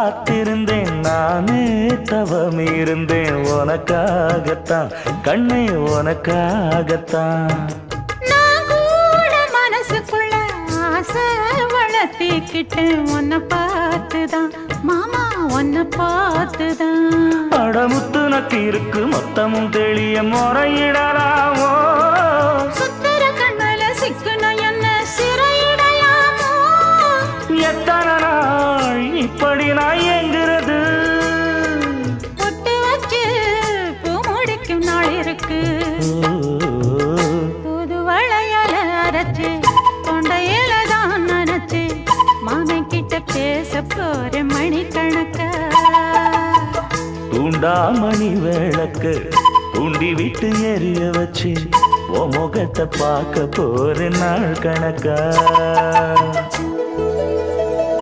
காத்திருந்தேன் நானே தவம் இருந்தேன் உனக்காகத்தான் கண்ணே உனக்காகத்தான் நான் கூட மனசுக்குள்ள ஆசை வளர்த்திக்கிட்டேன் உன்னை பார்த்துதான் மாமா உன்னை பார்த்துதான் அடமுத்து நக்கு இருக்கு மொத்தமும் தெளிய முறையிடலாமோ சுத்தர கண்ணல சிக்கன என்ன சிறையிடையாமோ எத்தனை நாள் இப்படி நான் எங்கிறது பொட்டு வச்சு பூ முடிக்கும் நாள் இருக்கு புது வளையல அரைச்சு தொண்டையில தான் நினைச்சு மாமன் கிட்ட பேச போற மணிக்கணக்கா தூண்டாமணி விளக்கு தூண்டி விட்டு எரிய வச்சு உன் முகத்தை பார்க்க போற நாள் கணக்கா